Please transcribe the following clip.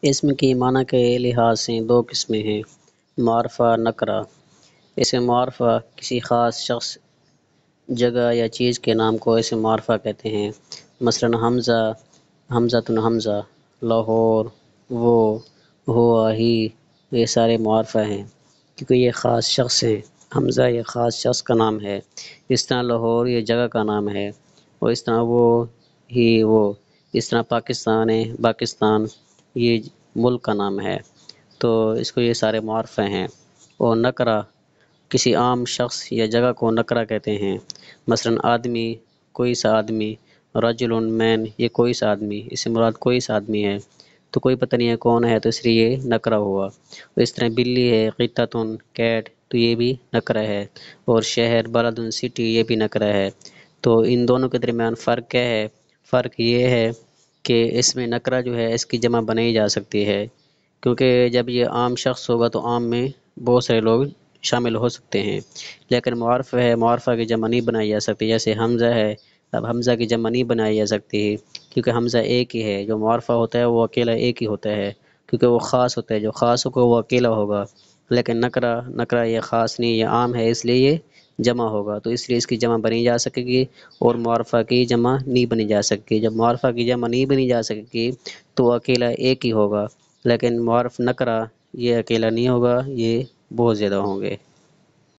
اسم کی معنی کے لحاظ سے دو قسمیں ہیں، معرفہ، نکرہ۔ اسم معرفہ کسی خاص شخص، جگہ یا چیز کے نام کو اسم معرفہ کہتے ہیں۔ مثلاً حمزہ، حمزۃ حمزہ، لاہور، وہ، ہوا، ہی، یہ سارے معرفہ ہیں کیونکہ یہ خاص شخص ہیں۔ حمزہ یہ خاص شخص کا نام ہے، اس طرح لاہور یہ جگہ کا نام ہے، اور اس طرح وہ، ہی، وہ، اس طرح پاکستان ہے، پاکستان یہ ملک کا نام ہے، تو اس کو یہ سارے معرفہ ہیں۔ اور نکرہ کسی عام شخص یا جگہ کو نکرہ کہتے ہیں۔ مثلاً آدمی، کوئی سا آدمی، رجل، مین، یہ کوئی سا آدمی، اس سے مراد کوئی سا آدمی ہے، تو کوئی پتہ نہیں ہے کون ہے، تو اس لیے یہ نکرہ ہوا۔ اس طرح بلی ہے، قطۃ، کیٹ، تو یہ بھی نکرہ ہے۔ اور شہر، بلد، سٹی، یہ بھی نکرہ ہے۔ تو ان دونوں کے درمیان فرق کیا ہے؟ فرق یہ ہے کہ اس میں نکرہ جو ہے اس کی جمع بنائی جا سکتی ہے، کیونکہ جب یہ عام شخص ہوگا تو عام میں بہت سارے لوگ شامل ہو سکتے ہیں، لیکن معرفہ ہے، معرفہ کی جمع نہیں بنائی جا سکتی۔ جیسے حمزہ ہے، اب حمزہ کی جمع نہیں بنائی جا سکتی کیونکہ حمزہ ایک ہی ہے، جو معرفہ ہوتا ہے وہ اکیلا ایک ہی ہوتا ہے، کیونکہ وہ خاص ہوتا ہے، جو خاص ہوگا وہ اکیلا ہوگا۔ لیکن نکرہ یہ خاص نہیں، یہ عام ہے، اس لیے یہ جمع ہوگا، تو اس لیے اس کی جمع بنی جا سکے گی، اور معرفہ کی جمع نہیں بنی جا سکتی۔ جب معرفہ کی جمع نہیں بنی جا سکے گی تو اکیلا ایک ہی ہوگا، لیکن معرف نکرہ یہ اکیلا نہیں ہوگا، یہ بہت زیادہ ہوں گے۔